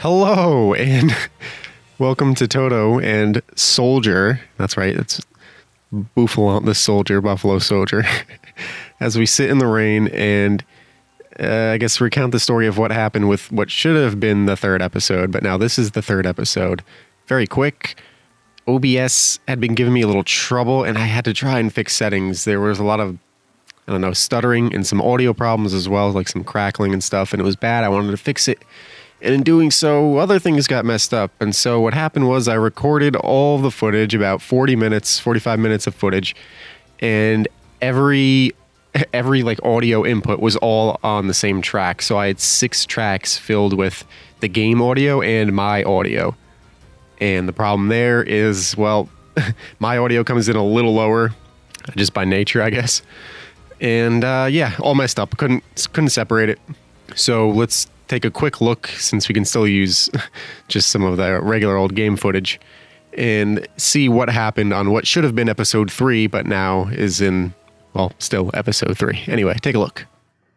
Hello, and welcome to Toto and Soldier. That's right, it's Buffalo Soldier. As we sit in the rain and I guess recount the story of what happened with what should have been the third episode, but now this is the third episode. Very quick. OBS had been giving me a little trouble, and I had to try and fix settings. There was a lot of, stuttering and some audio problems as well, like some crackling and stuff, and it was bad. I wanted to fix it. And in doing so, other things got messed up. And so what happened was I recorded all the footage, about 45 minutes of footage, and every like audio input was all on the same track. So I had 6 tracks filled with the game audio and my audio. And the problem there is, well, my audio comes in a little lower, just by nature, I guess. And yeah, all messed up. Couldn't separate it. So let's take a quick look, since we can still use just some of the regular old game footage, and see what happened on what should have been episode 3, but now is in, well, still episode 3. Anyway, take a look.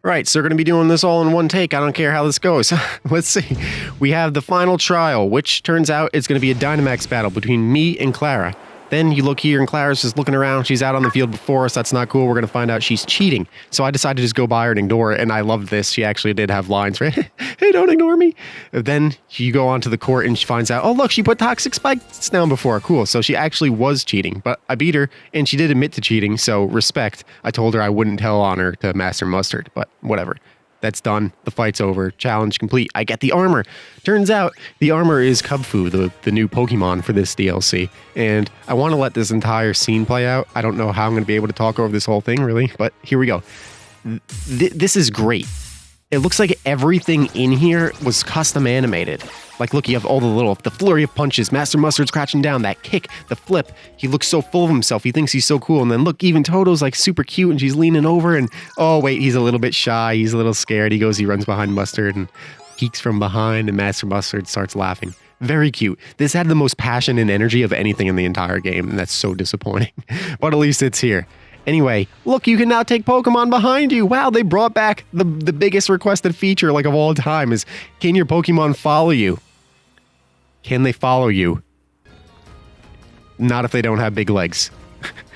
Right, so we're going to be doing this all in one take. I don't care how this goes. Let's see. We have the final trial, which turns out it's going to be a Dynamax battle between me and Klara. Then you look here, and Clara's just looking around. She's out on the field before us. That's not cool. We're going to find out she's cheating. So I decided to just go by her and ignore it, and I loved this. She actually did have lines, right? Hey, don't ignore me. Then you go onto the court, and she finds out, oh, look, she put toxic spikes down before. Cool. So she actually was cheating, but I beat her, and she did admit to cheating, so respect. I told her I wouldn't tell on her to Master Mustard, but whatever. That's done. The fight's over. Challenge complete. I get the armor. Turns out the armor is Kubfu, the new Pokemon for this DLC. And I want to let this entire scene play out. I don't know how I'm going to be able to talk over this whole thing, really, but here we go. This is great. It looks like everything in here was custom animated. Like, look, you have all the flurry of punches, Master Mustard's crouching down, that kick, the flip. He looks so full of himself. He thinks he's so cool. And then look, even Toto's like super cute, and she's leaning over, and oh, wait, he's a little bit shy. He's a little scared. He runs behind Mustard and peeks from behind, and Master Mustard starts laughing. Very cute. This had the most passion and energy of anything in the entire game, and that's so disappointing. But at least it's here. Anyway, look, you can now take Pokemon behind you. Wow, they brought back the biggest requested feature like of all time is, can your Pokemon follow you? Can they follow you? Not if they don't have big legs.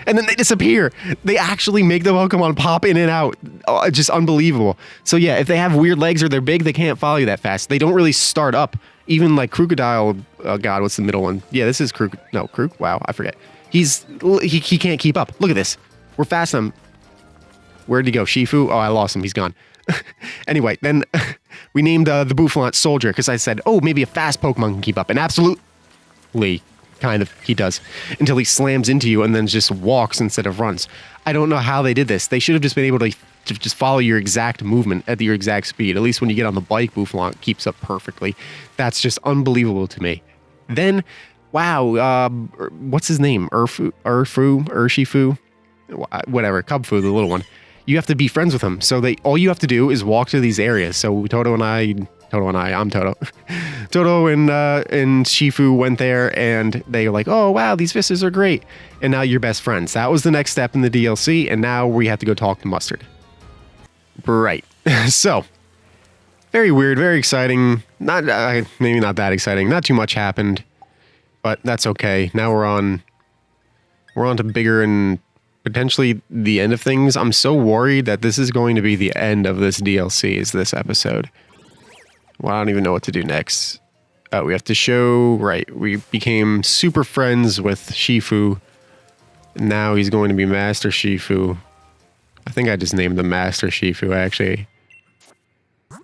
And then they disappear. They actually make the Pokemon pop in and out. Oh, just unbelievable. So yeah, if they have weird legs or they're big, they can't follow you that fast. They don't really start up. Even like Crocodile, oh God, what's the middle one? Yeah, this is Kruk. No, Kruk? Wow, I forget. He can't keep up. Look at this. We're fast on him. Where'd he go? Shifu? Oh, I lost him. He's gone. Anyway, then we named the Buffalo Soldier because I said, oh, maybe a fast Pokemon can keep up. And absolutely, kind of, he does. Until he slams into you and then just walks instead of runs. I don't know how they did this. They should have just been able to just follow your exact movement at your exact speed. At least when you get on the bike, Buffalo keeps up perfectly. That's just unbelievable to me. Then, wow, what's his name? Urshifu? Whatever, Kubfu, the little one. You have to be friends with him. So all you have to do is walk to these areas. So I'm Toto. Toto and Shifu went there, and they were like, oh, wow, these vistas are great. And now you're best friends. That was the next step in the DLC, and now we have to go talk to Mustard. Right. So, very weird, very exciting. Not maybe not that exciting. Not too much happened, but that's okay. Now we're on to bigger and potentially the end of things. I'm so worried that this is going to be the end of this DLC, is this episode. Well, I don't even know what to do next. We have to show, right, we became super friends with Shifu. Now he's going to be Master Shifu. I think I just named him Master Shifu, actually.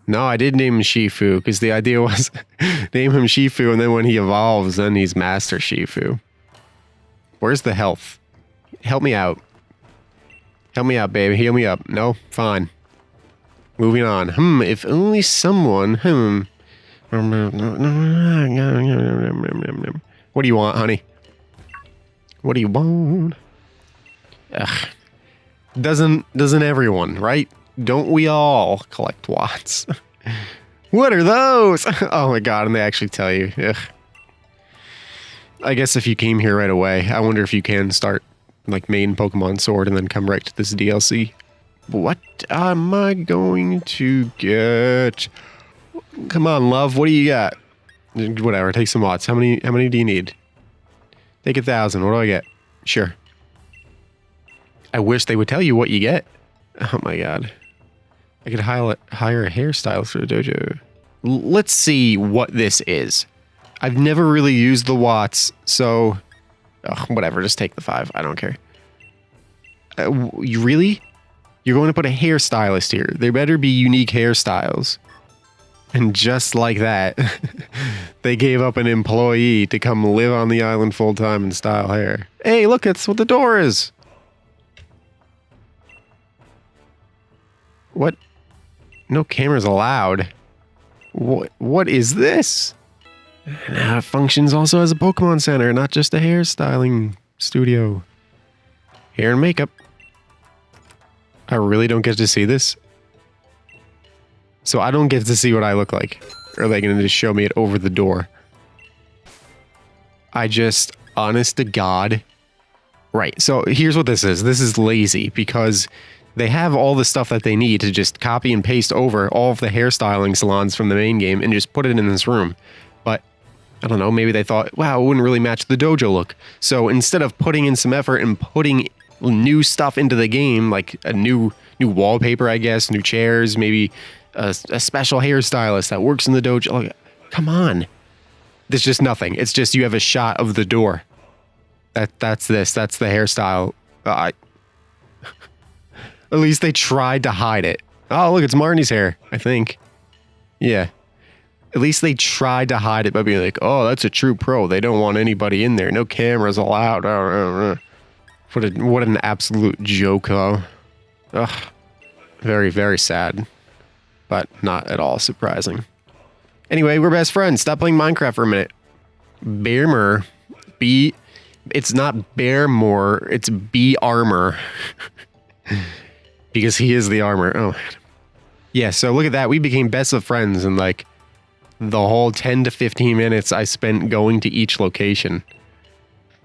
No, I did name him Shifu, because the idea was name him Shifu, and then when he evolves, then he's Master Shifu. Where's the health? Help me out. Help me out, baby. Heal me up. No? Fine. Moving on. If only someone... What do you want, honey? What do you want? Ugh. Doesn't everyone, right? Don't we all collect watts? What are those? Oh my God, and they actually tell you. Ugh. I guess if you came here right away, I wonder if you can start like main Pokemon Sword and then come right to this DLC. What am I going to get? Come on, love. What do you got? Whatever, take some watts. How many do you need? Take 1,000. What do I get? Sure. I wish they would tell you what you get. Oh my god. I could hire a hairstylist for the dojo. Let's see what this is. I've never really used the watts, so... whatever, just take the 5. I don't care. You really? You're going to put a hairstylist here. There better be unique hairstyles. And just like that, they gave up an employee to come live on the island full-time and style hair. Hey, look, that's what the door is. What? No cameras allowed. What is this? Now it functions also as a Pokemon Center, not just a hairstyling studio. Hair and makeup. I really don't get to see this. So I don't get to see what I look like. Or are they going to just show me it over the door? Honest to God. Right, so here's what this is. This is lazy because they have all the stuff that they need to just copy and paste over all of the hairstyling salons from the main game and just put it in this room. But I don't know, maybe they thought, wow, it wouldn't really match the dojo look. So instead of putting in some effort and putting new stuff into the game, like a new wallpaper, I guess, new chairs, maybe a special hairstylist that works in the dojo. Like, come on. There's just nothing. It's just you have a shot of the door. That's the hairstyle. At least they tried to hide it. Oh, look, it's Marnie's hair, I think. Yeah. At least they tried to hide it by being like, oh, that's a true pro. They don't want anybody in there. No cameras allowed. What an absolute joke, though. Ugh. Very, very sad. But not at all surprising. Anyway, we're best friends. Stop playing Minecraft for a minute. Bearmer. It's not Bearmore. It's B-Armor. Because he is the armor. Oh. Yeah, so look at that. We became best of friends in like the whole 10 to 15 minutes I spent going to each location.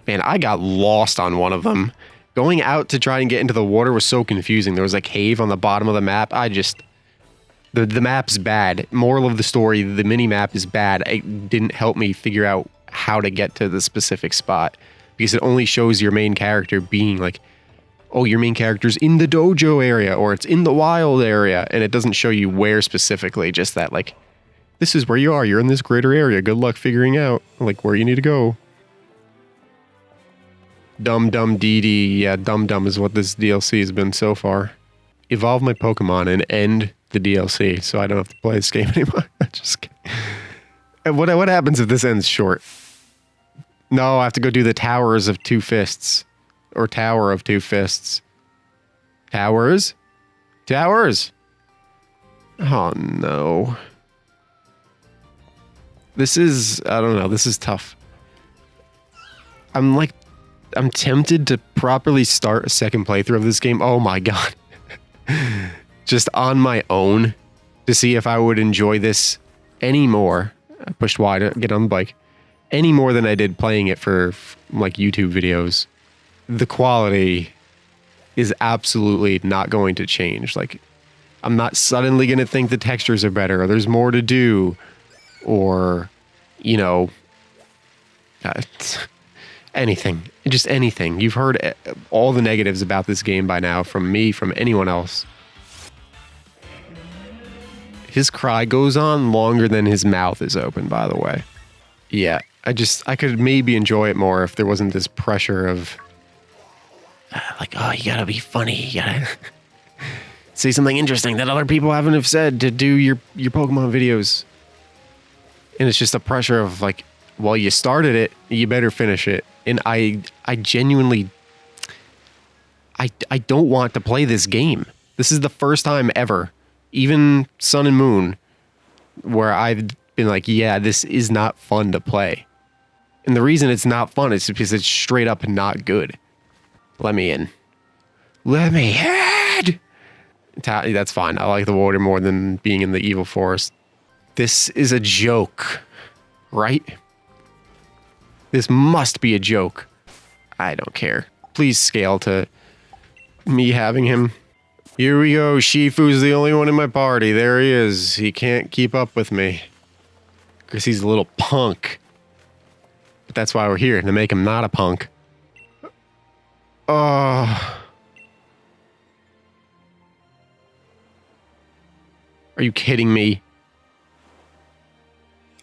Man, I got lost on one of them. Going out to try and get into the water was so confusing. There was a cave on the bottom of the map. The map's bad. Moral of the story, the mini-map is bad. It didn't help me figure out how to get to the specific spot. Because it only shows your main character being like, oh, your main character's in the dojo area, or it's in the wild area, and it doesn't show you where specifically, just that, like, this is where you are. You're in this greater area. Good luck figuring out, like, where you need to go. Dum Dum Dee Dee. Yeah, Dum Dum is what this DLC has been so far. Evolve my Pokemon and end the DLC, so I don't have to play this game anymore. Just kidding. And what happens if this ends short? No, I have to go do the Towers of Two Fists. Or Tower of Two Fists. Towers? Towers! Oh, no. This is... I don't know. This is tough. I'm tempted to properly start a second playthrough of this game. Oh, my God. Just on my own. To see if I would enjoy this any more. I pushed Y to get on the bike. Any more than I did playing it for, like, YouTube videos. The quality is absolutely not going to change. Like, I'm not suddenly going to think the textures are better, or there's more to do, or, you know, anything. Just anything. You've heard all the negatives about this game by now from me, from anyone else. His cry goes on longer than his mouth is open, by the way. Yeah, I could maybe enjoy it more if there wasn't this pressure of... like, oh, you gotta be funny. You gotta say something interesting that other people haven't have said to do your Pokemon videos. And it's just the pressure of like, well, you started it, you better finish it. And I genuinely, I don't want to play this game. This is the first time ever, even Sun and Moon, where I've been like, yeah, this is not fun to play. And the reason it's not fun is because it's straight up not good. Let me in. Let me in! That's fine. I like the water more than being in the evil forest. This is a joke, right? This must be a joke. I don't care. Please scale to me having him. Here we go. Shifu's the only one in my party. There he is. He can't keep up with me. Because he's a little punk. But that's why we're here, to make him not a punk. Oh. Are you kidding me?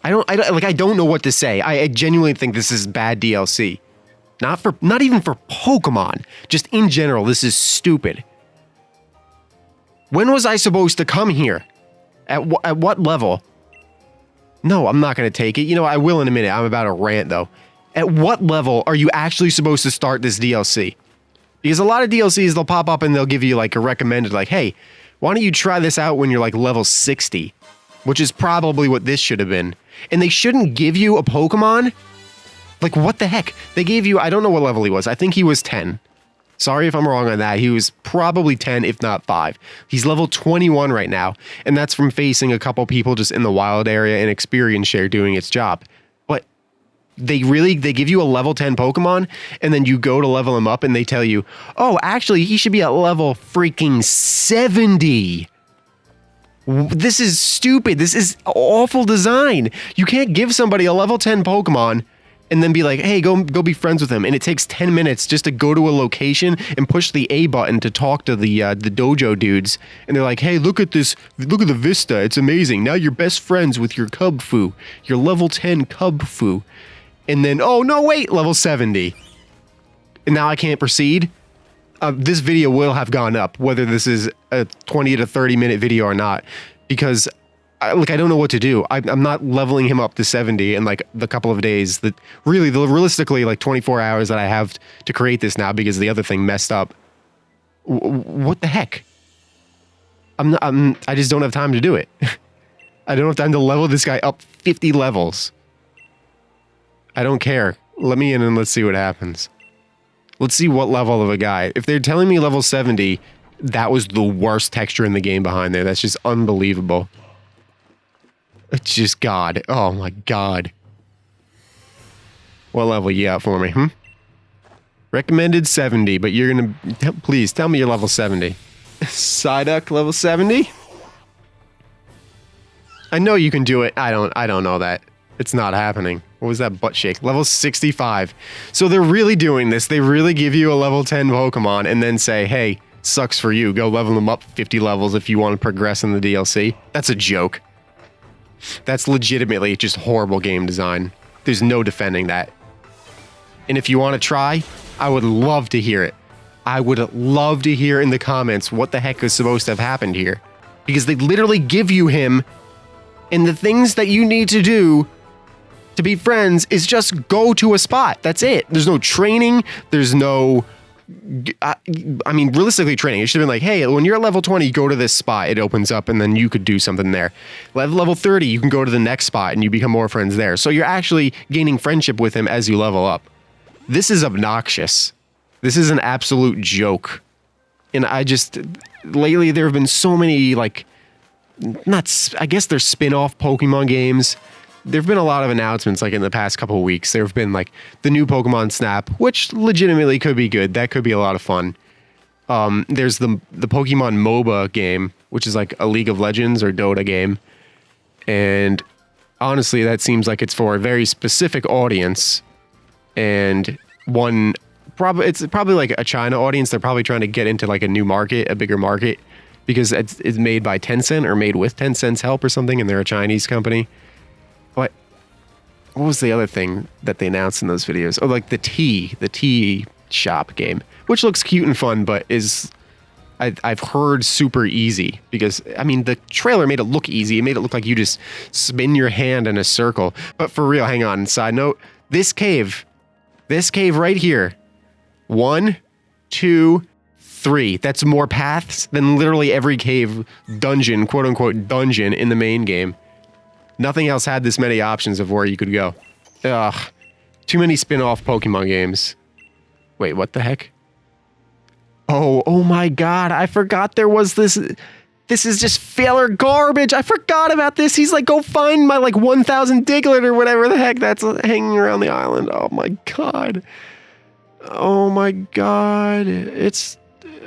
I don't know what to say. I genuinely think this is bad DLC. Not even for Pokemon. Just in general, this is stupid. When was I supposed to come here? At what level? No, I'm not going to take it. You know, I will in a minute. I'm about to rant, though. At what level are you actually supposed to start this DLC? Because a lot of DLCs, they'll pop up and they'll give you, like, a recommended, like, hey, why don't you try this out when you're, like, level 60? Which is probably what this should have been. And they shouldn't give you a Pokemon? Like, what the heck? They gave you, I don't know what level he was. I think he was 10. Sorry if I'm wrong on that. He was probably 10, if not 5. He's level 21 right now, and that's from facing a couple people just in the wild area and experience share doing its job. But they give you a level 10 Pokemon, and then you go to level him up, and they tell you, oh, actually, he should be at level freaking 70. This is stupid. This is awful design. You can't give somebody a level 10 Pokemon and then be like, hey, go be friends with him. And it takes 10 minutes just to go to a location and push the A button to talk to the dojo dudes. And they're like, hey, look at this. Look at the vista. It's amazing. Now you're best friends with your Cubfu, your level 10 Cubfu. And then, oh, no, wait, level 70. And now I can't proceed. This video will have gone up, whether this is a 20 to 30 minute video or not, because I don't know what to do. I'm not leveling him up to 70 in like the couple of days that realistically like 24 hours that I have to create this now because the other thing messed up. What the heck? I just don't have time to do it. I don't have time to level this guy up 50 levels. I don't care. Let me in and let's see what happens. Let's see what level of a guy. If they're telling me level 70, that was the worst texture in the game behind there. That's just unbelievable. It's just God. Oh my God. What level you got for me, Recommended 70, but you're gonna... Please, tell me you're level 70. Psyduck level 70? I know you can do it. I don't know that. It's not happening. What was that butt shake? Level 65. So they're really doing this. They really give you a level 10 Pokemon and then say, hey, sucks for you. Go level them up 50 levels if you want to progress in the DLC. That's a joke. That's legitimately just horrible game design. There's no defending that. And if you want to try, I would love to hear it. I would love to hear in the comments what the heck is supposed to have happened here. Because they literally give you him, and the things that you need to do to be friends is just go to a spot. That's it. There's no training. There's no... I mean, realistically training. It should have been like, hey, when you're at level 20, go to this spot. It opens up and then you could do something there. Level 30, you can go to the next spot and you become more friends there. So you're actually gaining friendship with him as you level up. This is obnoxious. This is an absolute joke. And lately there have been so many, like, I guess they're spin-off Pokemon games. There have been a lot of announcements, like in the past couple of weeks. There have been like the new Pokemon Snap, which legitimately could be good. That could be a lot of fun. There's the Pokemon MOBA game, which is like a League of Legends or Dota game. And honestly, that seems like it's for a very specific audience. And it's probably like a China audience. They're probably trying to get into like a new market, a bigger market, because it's made by Tencent or made with Tencent's help or something, and they're a Chinese company. But what was the other thing that they announced in those videos? Oh, like the tea shop game, which looks cute and fun, but I've heard super easy because, I mean, the trailer made it look easy. It made it look like you just spin your hand in a circle. But for real, hang on. Side note, this cave right here, 1, 2, 3. That's more paths than literally every cave dungeon, quote unquote dungeon in the main game. Nothing else had this many options of where you could go. Ugh. Too many spin-off Pokemon games. Wait, what the heck? Oh my God. I forgot there was this. This is just filler garbage. I forgot about this. He's like, go find my like 1,000 Diglett or whatever the heck that's hanging around the island. Oh my God. Oh my God. It's...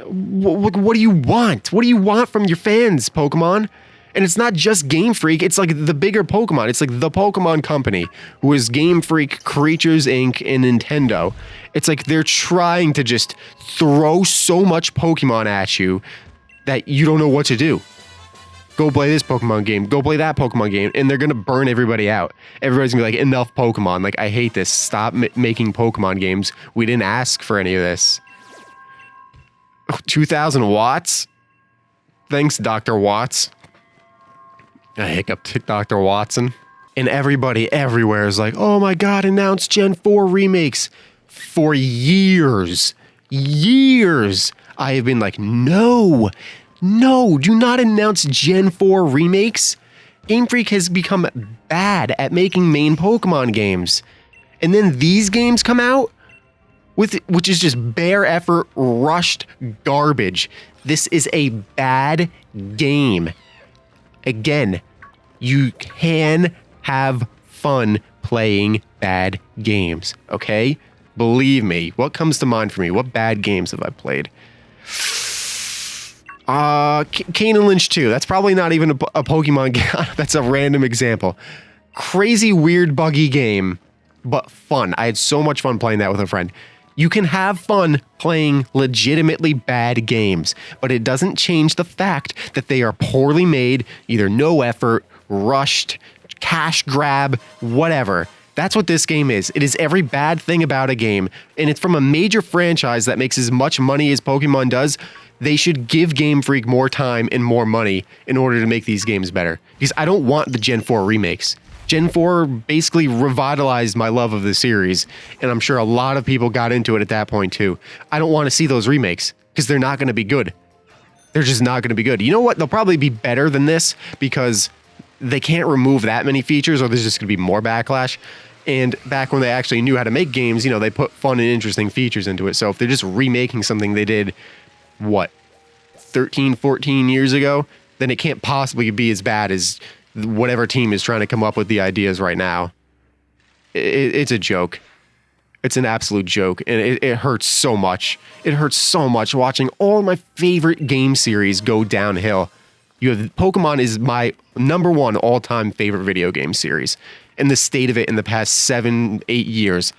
What do you want? What do you want from your fans, Pokemon? And it's not just Game Freak, it's like the bigger Pokemon. It's like the Pokemon Company, who is Game Freak, Creatures Inc., and Nintendo. It's like they're trying to just throw so much Pokemon at you that you don't know what to do. Go play this Pokemon game, go play that Pokemon game, and they're gonna burn everybody out. Everybody's gonna be like, enough Pokemon. Like, I hate this. Stop making Pokemon games. We didn't ask for any of this. 2,000 watts? Thanks, Dr. Watts. I hiccuped, Dr. Watson. And everybody everywhere is like, oh my god, announce Gen 4 remakes. For years, I have been like, no, do not announce Gen 4 remakes. Game Freak has become bad at making main Pokemon games. And then these games come out, which is just bare effort, rushed garbage. This is a bad game. Again, you can have fun playing bad games, okay? Believe me. What comes to mind for me? What bad games have I played? Kane and Lynch 2. That's probably not even a Pokemon game. That's a random example. Crazy, weird, buggy game, but fun. I had so much fun playing that with a friend. You can have fun playing legitimately bad games, but it doesn't change the fact that they are poorly made, either no effort, rushed, cash grab, whatever. That's what this game is. It is every bad thing about a game, and it's from a major franchise that makes as much money as Pokemon does. They should give Game Freak more time and more money in order to make these games better. Because I don't want the Gen 4 remakes. Gen 4 basically revitalized my love of the series, and I'm sure a lot of people got into it at that point too. I don't want to see those remakes, because they're not going to be good. They're just not going to be good. You know what? They'll probably be better than this, because they can't remove that many features, or there's just going to be more backlash. And back when they actually knew how to make games, you know, they put fun and interesting features into it. So if they're just remaking something they did, 13, 14 years ago, then it can't possibly be as bad as whatever team is trying to come up with the ideas right now. It's a joke. It's an absolute joke, and it hurts so much. It hurts so much watching all my favorite game series go downhill. You have Pokemon is my #1 all-time favorite video game series, and the state of it in the past 7-8 years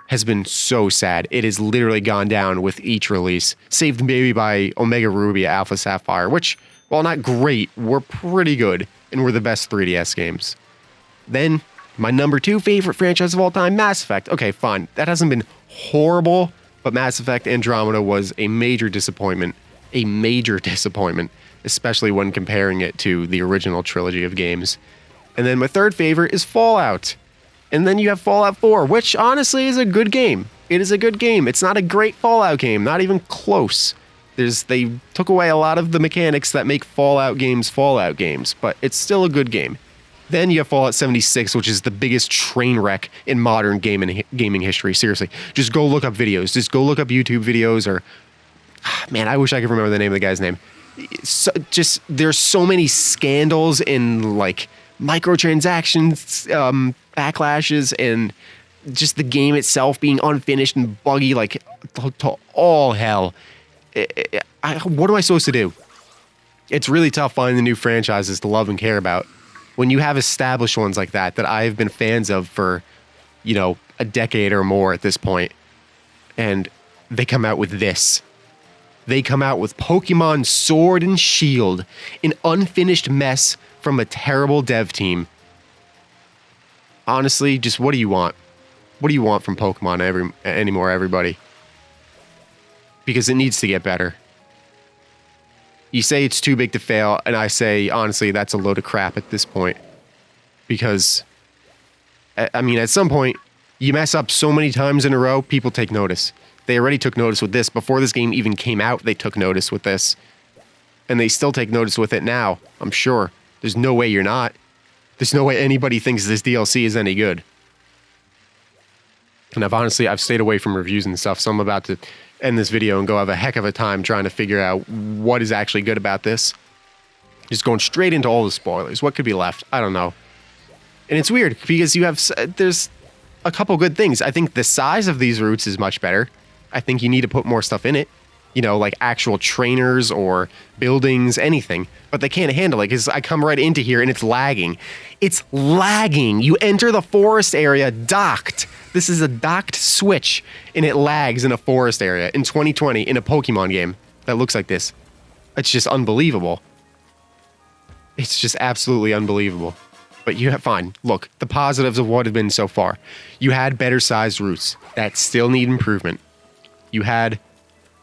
has been so sad. It has literally gone down with each release, saved maybe by Omega Ruby, Alpha Sapphire, which, while not great, were pretty good and were the best 3DS games. Then, my #2 favorite franchise of all time, Mass Effect. Okay, fine. That hasn't been horrible, but Mass Effect Andromeda was a major disappointment. A major disappointment, especially when comparing it to the original trilogy of games. And then my third favorite is Fallout. And then you have Fallout 4, which honestly is a good game. It is a good game. It's not a great Fallout game, not even close. They took away a lot of the mechanics that make Fallout games, but it's still a good game. Then you have Fallout 76, which is the biggest train wreck in modern gaming history. Seriously, just go look up videos. Just go look up YouTube videos, or man, I wish I could remember the name of the guy's name. There's so many scandals and like microtransactions, backlashes, and just the game itself being unfinished and buggy, like to all hell. What am I supposed to do? It's really tough finding the new franchises to love and care about when you have established ones like that I've been fans of for, a decade or more at this point, and they come out with this. They come out with Pokémon Sword and Shield, an unfinished mess from a terrible dev team. Honestly, just what do you want? What do you want from Pokemon anymore, everybody? Because it needs to get better. You say it's too big to fail, and I say, honestly, that's a load of crap at this point. Because, I mean, at some point, you mess up so many times in a row, people take notice. They already took notice with this. Before this game even came out, they took notice with this. And they still take notice with it now, I'm sure. There's no way you're not. There's no way anybody thinks this DLC is any good. And I've stayed away from reviews and stuff, so I'm about to end this video and go have a heck of a time trying to figure out what is actually good about this. Just going straight into all the spoilers. What could be left? I don't know. And it's weird because there's a couple good things. I think the size of these routes is much better. I think you need to put more stuff in it. you know, like actual trainers or buildings, anything. But they can't handle it because I come right into here and it's lagging. It's lagging. You enter the forest area docked. This is a docked Switch, and it lags in a forest area in 2020 in a Pokemon game that looks like this. It's just unbelievable. It's just absolutely unbelievable. But you have, fine. Look, the positives of what have been so far. You had better sized routes that still need improvement. You had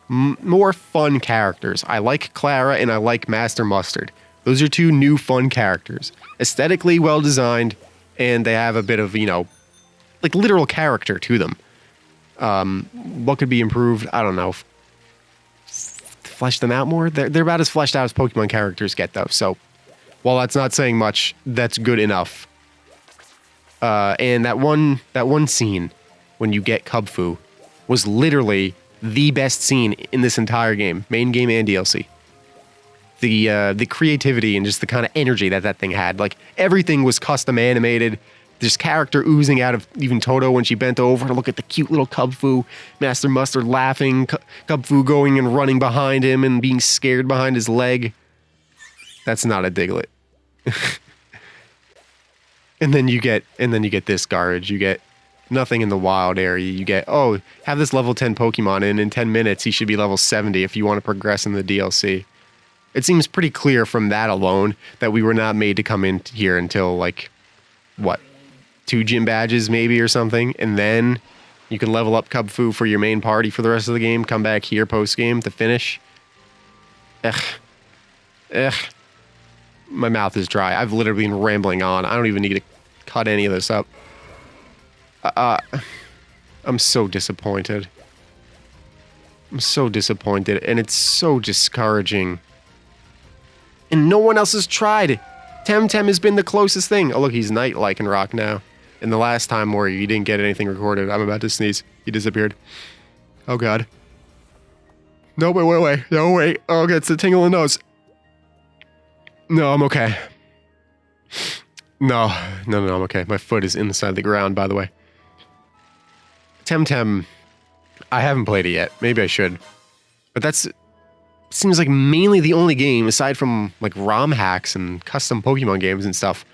more fun characters. I like Klara and I like Master Mustard. Those are two new fun characters. Aesthetically well designed, and they have a bit of, you know, like literal character to them. What could be improved? I don't know. Flesh them out more? They're about as fleshed out as Pokemon characters get, though. So, while that's not saying much, that's good enough. And that one scene when you get Kubfu was literally the best scene in this entire game, main game and DLC. The creativity and just the kind of energy that thing had, like everything was custom animated. There's character oozing out of even Toto when she bent over to look at the cute little Kubfu, Master Mustard laughing, Kubfu going and running behind him and being scared behind his leg. That's not a Diglett. and then you get this garbage. You get nothing in the wild area. You get, oh, have this level 10 Pokemon in 10 minutes he should be level 70 if you want to progress in the DLC. It seems pretty clear from that alone that we were not made to come in here until like what, 2 gym badges maybe or something, and then you can level up Kubfu for your main party for the rest of the game, come back here post game to finish. My mouth is dry. I've literally been rambling on. I don't even need to cut any of this up. I'm so disappointed. I'm so disappointed, and it's so discouraging. And no one else has tried. Temtem has been the closest thing. Oh, look, he's Night Lycanroc now. And the last time where you didn't get anything recorded, I'm about to sneeze. He disappeared. Oh, God. No, wait. No, wait. Oh, it's the tingle in the nose. No, I'm okay. No, I'm okay. My foot is inside the ground, by the way. Temtem, I haven't played it yet. Maybe I should. But that's seems like mainly the only game, aside from like ROM hacks and custom Pokemon games and stuff,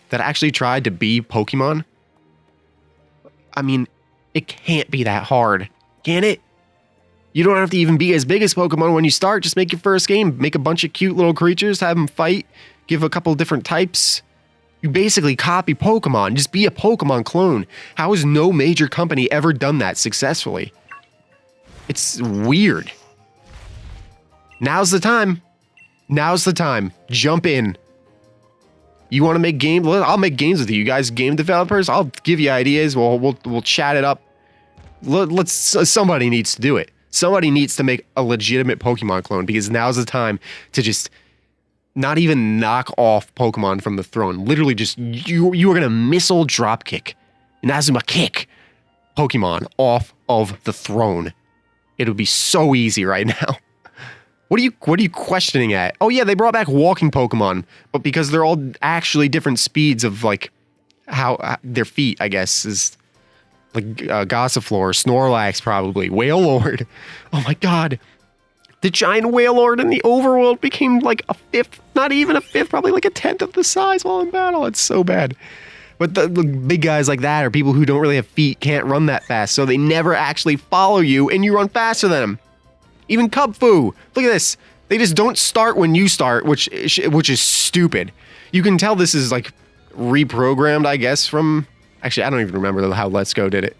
that actually tried to be Pokemon. I mean, it can't be that hard, can it? You don't have to even be as big as Pokemon when you start. Just make your first game. Make a bunch of cute little creatures, have them fight, give a couple different types. You basically copy Pokemon. Just be a Pokemon clone. How has no major company ever done that successfully? It's weird. Now's the time. Now's the time. Jump in. You want to make games? I'll make games with you. You guys game developers, I'll give you ideas. We'll chat it up. Somebody needs to do it. Somebody needs to make a legitimate Pokemon clone, because now's the time to just not even knock off Pokemon from the throne. Literally just, you are going to missile dropkick, Inazuma kick Pokemon off of the throne. It would be so easy right now. What are you questioning at? Oh yeah, they brought back walking Pokemon, but because they're all actually different speeds of like how their feet, I guess, is like Gossiflor, Snorlax probably, Wailord. Oh my god. The giant Wailord in the overworld became like a fifth, not even a fifth, probably like a tenth of the size while in battle. It's so bad. But the big guys like that are people who don't really have feet, can't run that fast, so they never actually follow you and you run faster than them. Even Kubfu, look at this. They just don't start when you start, which is stupid. You can tell this is like reprogrammed, I guess, from... Actually, I don't even remember how Let's Go did it.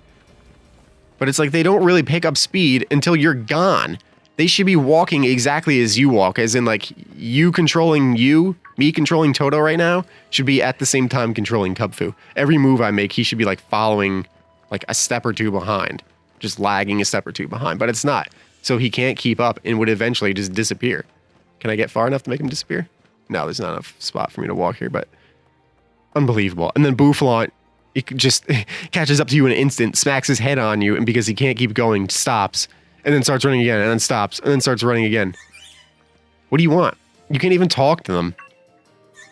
But it's like they don't really pick up speed until you're gone. They should be walking exactly as you walk, as in like you controlling you, me controlling Toto right now, should be at the same time controlling Kubfu. Every move I make, he should be like following like a step or two behind. Just lagging a step or two behind, but it's not. So he can't keep up and would eventually just disappear. Can I get far enough to make him disappear? No, there's not enough spot for me to walk here, but unbelievable. And then Bouffalant, he just catches up to you in an instant, smacks his head on you, and because he can't keep going, stops, and then starts running again, and then stops, and then starts running again. What do you want? You can't even talk to them.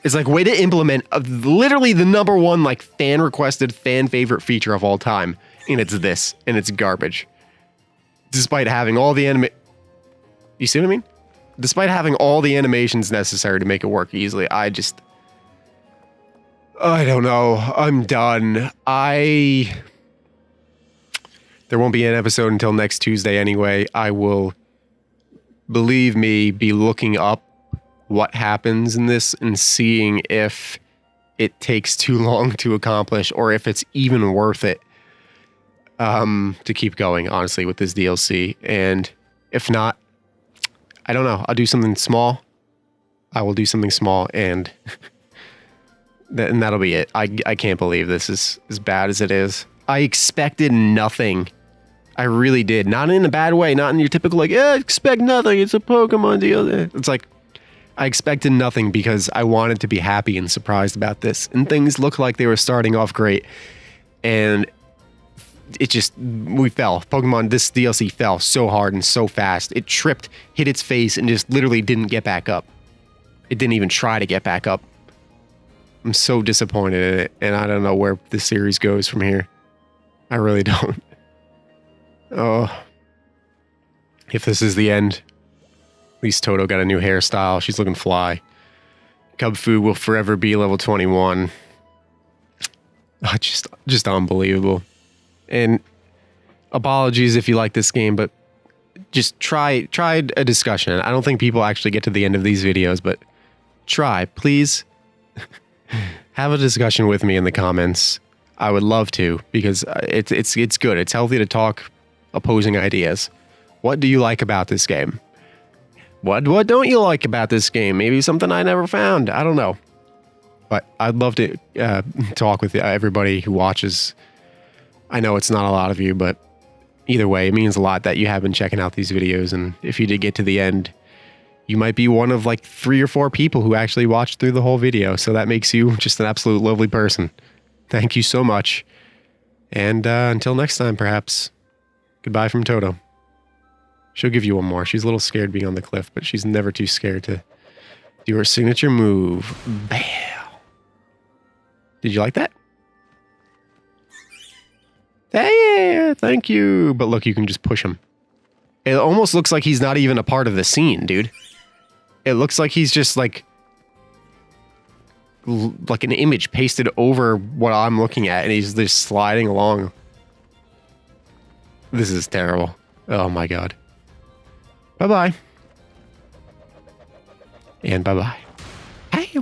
It's like way to implement literally the #1 like fan-requested, fan-favorite feature of all time, and it's this, and it's garbage. Despite having all the You see what I mean? Despite having all the animations necessary to make it work easily, I don't know. I'm done. There won't be an episode until next Tuesday anyway. I will, believe me, be looking up what happens in this and seeing if it takes too long to accomplish or if it's even worth it to keep going, honestly, with this DLC. And if not, I don't know. I'll do something small. I will do something small and that'll be it. I can't believe this is as bad as it is. I expected nothing. I really did. Not in a bad way. Not in your typical, like, expect nothing. It's a Pokemon deal. It's like, I expected nothing because I wanted to be happy and surprised about this. And things looked like they were starting off great. And we fell. Pokemon, this DLC fell so hard and so fast. It tripped, hit its face, and just literally didn't get back up. It didn't even try to get back up. I'm so disappointed in it, and I don't know where this series goes from here. I really don't. Oh. If this is the end, at least Toto got a new hairstyle. She's looking fly. Cub Food will forever be level 21. Oh, just unbelievable. And apologies if you like this game, but just try a discussion. I don't think people actually get to the end of these videos, but try, please. Have a discussion with me in the comments. I would love to, because it's good. It's healthy to talk opposing ideas. What do you like about this game? What don't you like about this game? Maybe something I never found. I don't know. But I'd love to talk with everybody who watches. I know it's not a lot of you, but either way, it means a lot that you have been checking out these videos. And if you did get to the end, you might be one of like 3 or 4 people who actually watched through the whole video. So that makes you just an absolute lovely person. Thank you so much. And until next time, perhaps. Goodbye from Toto. She'll give you one more. She's a little scared being on the cliff, but she's never too scared to do her signature move. Bam. Did you like that? Hey, thank you. But look, you can just push him. It almost looks like he's not even a part of the scene, dude. It looks like he's just like an image pasted over what I'm looking at, and he's just sliding along. This is terrible. Oh my god. Bye-bye. And bye-bye. Hey.